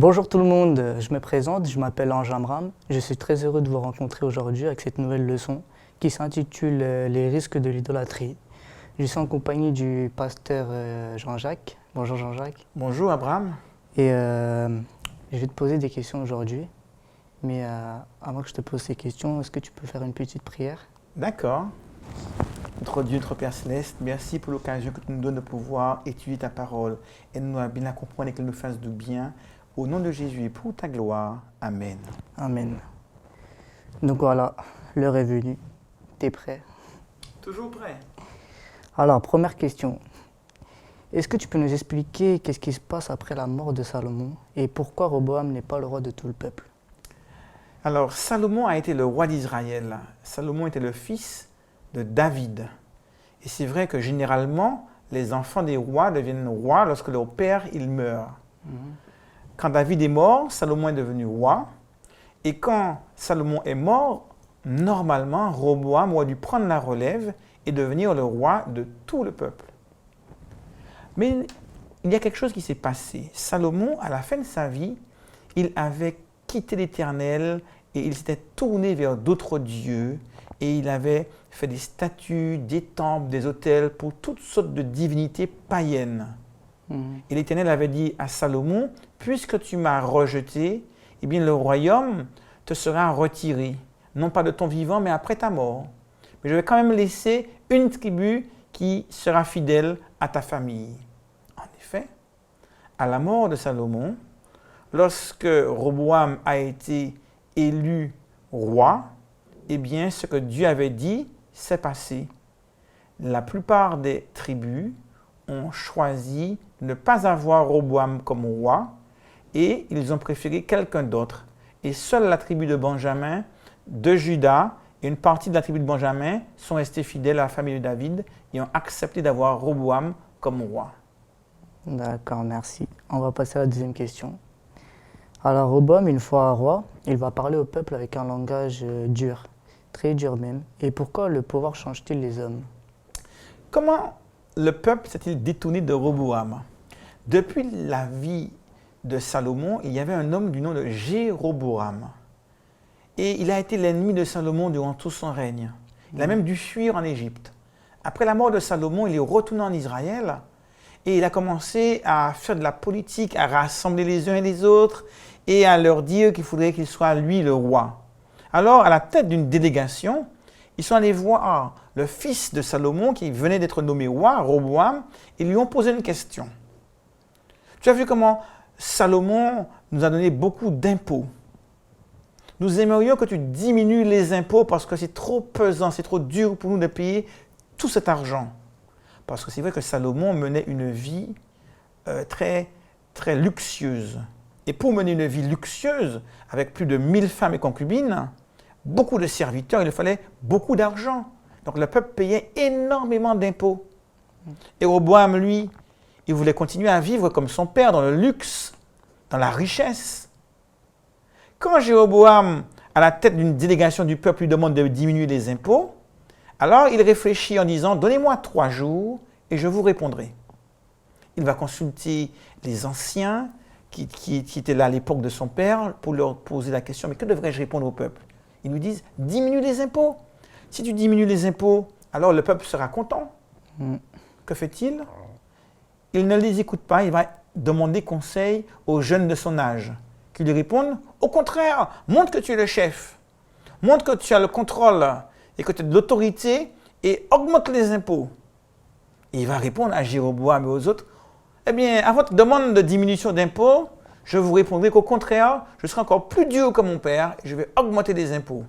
Bonjour tout le monde, je me présente, je m'appelle Ange Amram. Je suis très heureux de vous rencontrer aujourd'hui avec cette nouvelle leçon qui s'intitule Les risques de l'idolâtrie. Je suis en compagnie du pasteur Jean-Jacques. Bonjour Jean-Jacques. Bonjour Abraham. Et je vais te poser des questions aujourd'hui. Mais avant que je te pose ces questions, est-ce que tu peux faire une petite prière? D'accord. Notre Dieu, notre Père Céleste, merci pour l'occasion que tu nous donnes de pouvoir étudier ta parole. Aide-nous à bien la comprendre et qu'elle nous fasse du bien. Au nom de Jésus et pour ta gloire. Amen. Amen. Donc voilà, l'heure est venue. T'es prêt? Toujours prêt. Alors, première question. Est-ce que tu peux nous expliquer qu'est-ce qui se passe après la mort de Salomon et pourquoi Roboam n'est pas le roi de tout le peuple? Alors, Salomon a été le roi d'Israël. Salomon était le fils de David. Et c'est vrai que généralement, les enfants des rois deviennent rois lorsque leur père il meurt. Quand David est mort, Salomon est devenu roi. Et quand Salomon est mort, normalement, Roboam aurait dû prendre la relève et devenir le roi de tout le peuple. Mais il y a quelque chose qui s'est passé. Salomon, à la fin de sa vie, il avait quitté l'Éternel et il s'était tourné vers d'autres dieux et il avait fait des statues, des temples, des autels pour toutes sortes de divinités païennes. Et l'Éternel avait dit à Salomon, puisque tu m'as rejeté, eh bien le royaume te sera retiré, non pas de ton vivant, mais après ta mort. Mais je vais quand même laisser une tribu qui sera fidèle à ta famille. En effet, à la mort de Salomon, lorsque Roboam a été élu roi, eh bien ce que Dieu avait dit s'est passé. La plupart des tribus ont choisi de ne pas avoir Roboam comme roi et ils ont préféré quelqu'un d'autre. Et seule la tribu de Benjamin, de Juda et une partie de la tribu de Benjamin sont restés fidèles à la famille de David et ont accepté d'avoir Roboam comme roi. D'accord, merci. On va passer à la deuxième question. Alors Roboam, une fois roi, il va parler au peuple avec un langage dur, très dur même. Et pourquoi le pouvoir change-t-il les hommes? Comment le peuple s'est-il détourné de Roboam? Depuis la vie de Salomon, il y avait un homme du nom de Jéroboam. Et il a été l'ennemi de Salomon durant tout son règne. Il a même dû fuir en Égypte. Après la mort de Salomon, il est retourné en Israël et il a commencé à faire de la politique, à rassembler les uns et les autres et à leur dire qu'il faudrait qu'il soit lui le roi. Alors, à la tête d'une délégation, ils sont allés voir le fils de Salomon qui venait d'être nommé roi, Roboam, et lui ont posé une question. Tu as vu comment Salomon nous a donné beaucoup d'impôts. Nous aimerions que tu diminues les impôts parce que c'est trop pesant, c'est trop dur pour nous de payer tout cet argent. Parce que c'est vrai que Salomon menait une vie très, très luxueuse. Et pour mener une vie luxueuse, avec plus de 1000 femmes et concubines, beaucoup de serviteurs, il fallait beaucoup d'argent. Donc le peuple payait énormément d'impôts. Et Roboam, lui, il voulait continuer à vivre comme son père, dans le luxe, dans la richesse. Quand Jéroboam, à la tête d'une délégation du peuple, lui demande de diminuer les impôts, alors il réfléchit en disant « Donnez-moi 3 jours et je vous répondrai ». Il va consulter les anciens qui étaient là à l'époque de son père pour leur poser la question « Mais que devrais-je répondre au peuple ?» Ils lui disent « Diminue les impôts ». Si tu diminues les impôts, alors le peuple sera content. Que fait-il? Il ne les écoute pas, il va demander conseil aux jeunes de son âge, qui lui répondent « Au contraire, montre que tu es le chef, montre que tu as le contrôle et que tu as de l'autorité et augmente les impôts. » Et il va répondre à Jéroboam et aux autres « Eh bien, à votre demande de diminution d'impôts, je vous répondrai qu'au contraire, je serai encore plus dur que mon père et je vais augmenter les impôts. »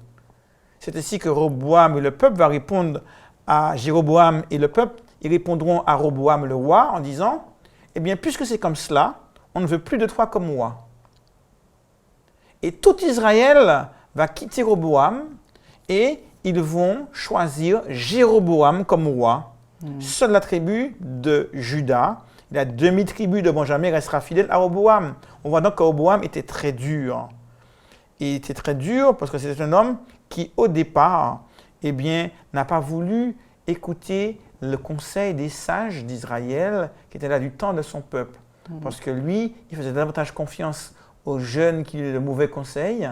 C'est ainsi que Roboam et le peuple vont répondre à Jéroboam et le peuple. Ils répondront à Roboam le roi en disant « Eh bien, puisque c'est comme cela, on ne veut plus de toi comme roi. » Et tout Israël va quitter Roboam et ils vont choisir Jéroboam comme roi. Seule la tribu de Juda, la demi-tribu de Benjamin restera fidèle à Roboam. On voit donc que Roboam était très dur. Il était très dur parce que c'était un homme qui, au départ, eh bien, n'a pas voulu écouter le conseil des sages d'Israël qui étaient là du temps de son peuple. Parce que lui, il faisait davantage confiance aux jeunes qui donnaient de mauvais conseils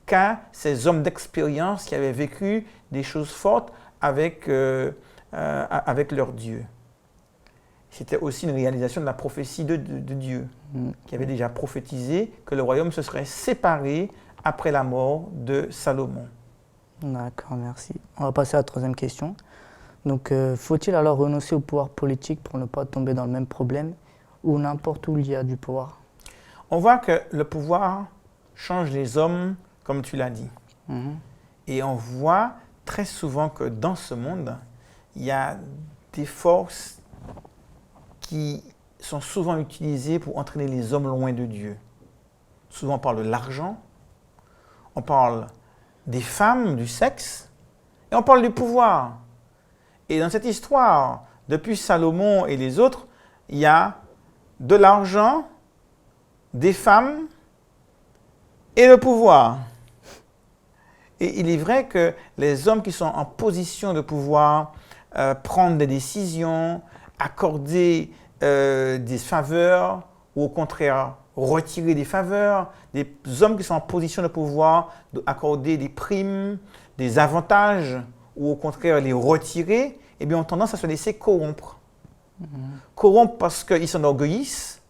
qu'à ces hommes d'expérience qui avaient vécu des choses fortes avec leur Dieu. C'était aussi une réalisation de la prophétie de Dieu, qui avait déjà prophétisé que le royaume se serait séparé après la mort de Salomon. D'accord, merci. On va passer à la troisième question. Donc, faut-il alors renoncer au pouvoir politique pour ne pas tomber dans le même problème ou n'importe où il y a du pouvoir? On voit que le pouvoir change les hommes, comme tu l'as dit. Et on voit très souvent que dans ce monde, il y a des forces qui sont souvent utilisées pour entraîner les hommes loin de Dieu. Souvent on parle de l'argent, on parle des femmes, du sexe, et on parle du pouvoir. Et dans cette histoire, depuis Salomon et les autres, il y a de l'argent, des femmes et le pouvoir. Et il est vrai que les hommes qui sont en position de pouvoir prendre des décisions, accorder des faveurs ou au contraire retirer des faveurs, des hommes qui sont en position de pouvoir accorder des primes, des avantages ou au contraire les retirer, eh bien ont tendance à se laisser corrompre. Corrompre parce qu'ils s'enorgueillissent.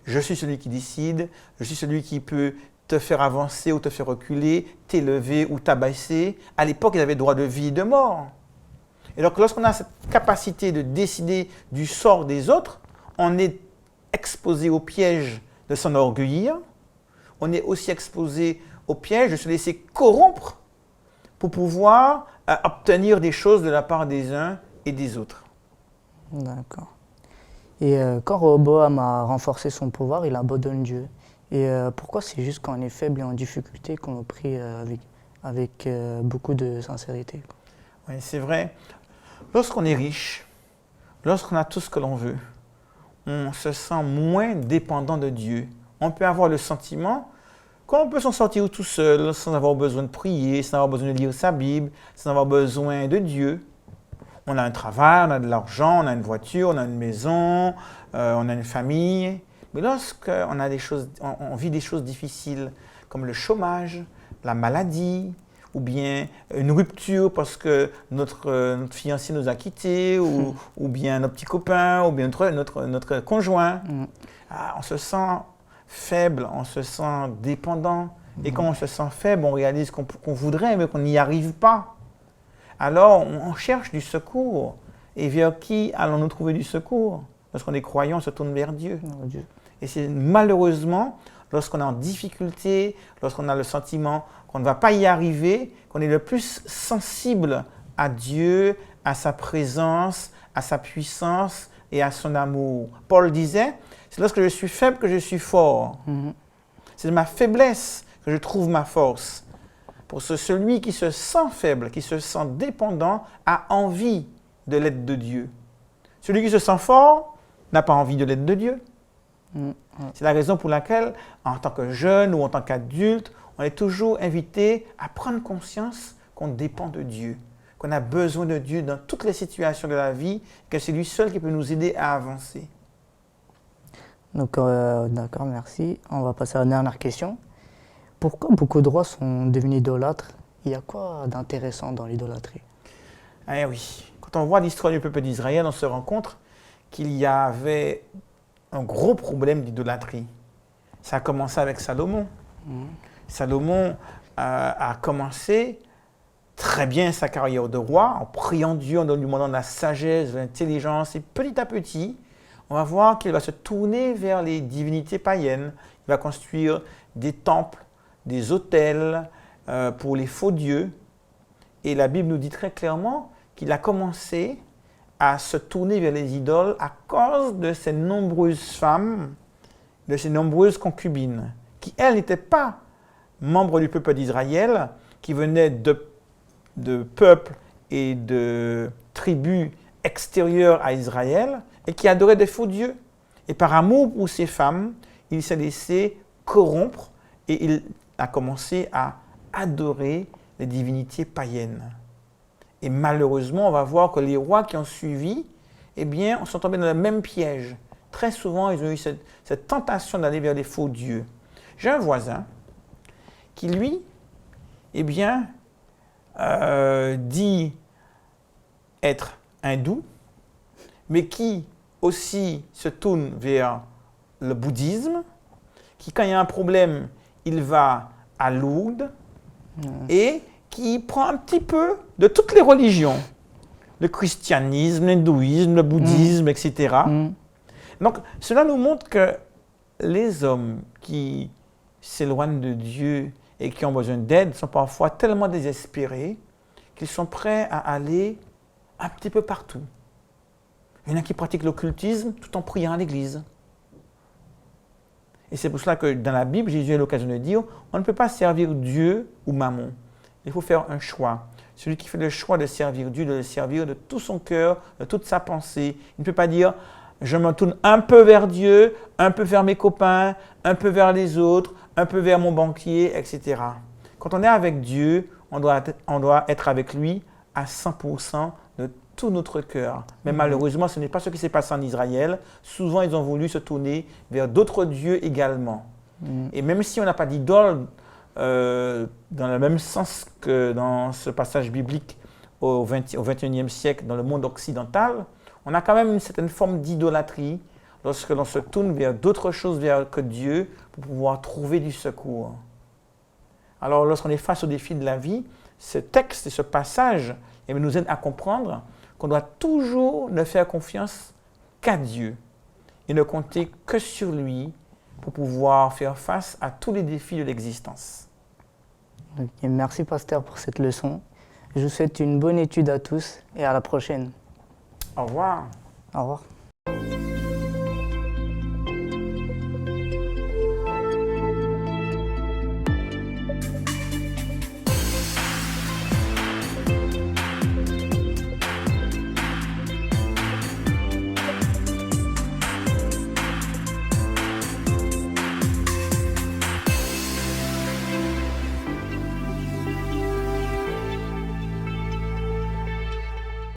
Je suis celui qui décide, je suis celui qui peut te faire avancer ou te faire reculer, t'élever ou t'abaisser. À l'époque, ils avaient droit de vie et de mort. Et donc, lorsqu'on a cette capacité de décider du sort des autres, on est exposé au piège de s'enorgueillir. On est aussi exposé au piège de se laisser corrompre pour pouvoir obtenir des choses de la part des uns et des autres. D'accord. Et quand Rehoboam a renforcé son pouvoir, il abandonne Dieu. Et pourquoi c'est juste quand on est faible et en difficulté qu'on prie avec beaucoup de sincérité? Oui, c'est vrai. Lorsqu'on est riche, lorsqu'on a tout ce que l'on veut, on se sent moins dépendant de Dieu. On peut avoir le sentiment qu'on peut s'en sortir tout seul, sans avoir besoin de prier, sans avoir besoin de lire sa Bible, sans avoir besoin de Dieu. On a un travail, on a de l'argent, on a une voiture, on a une maison, on a une famille. Mais lorsqu'on a on vit des choses difficiles, comme le chômage, la maladie, ou bien une rupture parce que notre fiancé nous a quittés, ou bien notre petit copain, ou bien notre conjoint, on se sent faible, on se sent dépendant. Et quand on se sent faible, on réalise qu'on voudrait, mais qu'on n'y arrive pas. Alors, on cherche du secours. Et vers qui allons-nous trouver du secours? Lorsqu'on est croyant, on se tourne vers Dieu. Dieu. Et c'est malheureusement, lorsqu'on est en difficulté, lorsqu'on a le sentiment qu'on ne va pas y arriver, qu'on est le plus sensible à Dieu, à sa présence, à sa puissance et à son amour. Paul disait, c'est lorsque je suis faible que je suis fort. C'est de ma faiblesse que je trouve ma force. Pour celui qui se sent faible, qui se sent dépendant, a envie de l'aide de Dieu. Celui qui se sent fort n'a pas envie de l'aide de Dieu. C'est la raison pour laquelle, en tant que jeune ou en tant qu'adulte, on est toujours invité à prendre conscience qu'on dépend de Dieu, qu'on a besoin de Dieu dans toutes les situations de la vie, que c'est lui seul qui peut nous aider à avancer. Donc, d'accord, merci. On va passer à la dernière question. Pourquoi beaucoup de rois sont devenus idolâtres? Il y a quoi d'intéressant dans l'idolâtrie? Eh oui, quand on voit l'histoire du peuple d'Israël, on se rend compte qu'il y avait un gros problème d'idolâtrie. Ça a commencé avec Salomon. Salomon a commencé très bien sa carrière de roi, en priant Dieu, en lui demandant de la sagesse, de l'intelligence. Et petit à petit, on va voir qu'il va se tourner vers les divinités païennes. Il va construire des temples, des autels pour les faux dieux. Et la Bible nous dit très clairement qu'il a commencé à se tourner vers les idoles à cause de ces nombreuses femmes, de ces nombreuses concubines, qui, elles, n'étaient pas membres du peuple d'Israël, qui venaient de peuples et de tribus extérieures à Israël, et qui adoraient des faux dieux. Et par amour pour ces femmes, il s'est laissé corrompre, et il a commencé à adorer les divinités païennes. Et malheureusement, on va voir que les rois qui ont suivi, eh bien, sont tombés dans le même piège. Très souvent, ils ont eu cette tentation d'aller vers les faux dieux. J'ai un voisin qui, lui, eh bien, dit être hindou, mais qui aussi se tourne vers le bouddhisme, qui, quand il y a un problème, il va à Lourdes, et qui prend un petit peu de toutes les religions, le christianisme, l'hindouisme, le bouddhisme, etc. Donc, cela nous montre que les hommes qui s'éloignent de Dieu et qui ont besoin d'aide sont parfois tellement désespérés qu'ils sont prêts à aller un petit peu partout. Il y en a qui pratiquent l'occultisme tout en priant à l'église. Et c'est pour cela que dans la Bible, Jésus a l'occasion de dire, on ne peut pas servir Dieu ou Mammon. Il faut faire un choix. Celui qui fait le choix de servir Dieu, de le servir de tout son cœur, de toute sa pensée. Il ne peut pas dire, je me tourne un peu vers Dieu, un peu vers mes copains, un peu vers les autres, un peu vers mon banquier, etc. Quand on est avec Dieu, on doit être avec lui à 100% de tout notre cœur. Mais malheureusement, ce n'est pas ce qui s'est passé en Israël. Souvent, ils ont voulu se tourner vers d'autres dieux également. Et même si on n'a pas d'idole, dans le même sens que dans ce passage biblique au XXIe siècle, dans le monde occidental, on a quand même une certaine forme d'idolâtrie lorsque l'on se tourne vers d'autres choses que Dieu pour pouvoir trouver du secours. Alors, lorsqu'on est face aux défis de la vie, ce texte et ce passage nous aident à comprendre qu'on doit toujours ne faire confiance qu'à Dieu et ne compter que sur lui pour pouvoir faire face à tous les défis de l'existence. Okay, merci pasteur pour cette leçon. Je vous souhaite une bonne étude à tous et à la prochaine. Au revoir. Au revoir.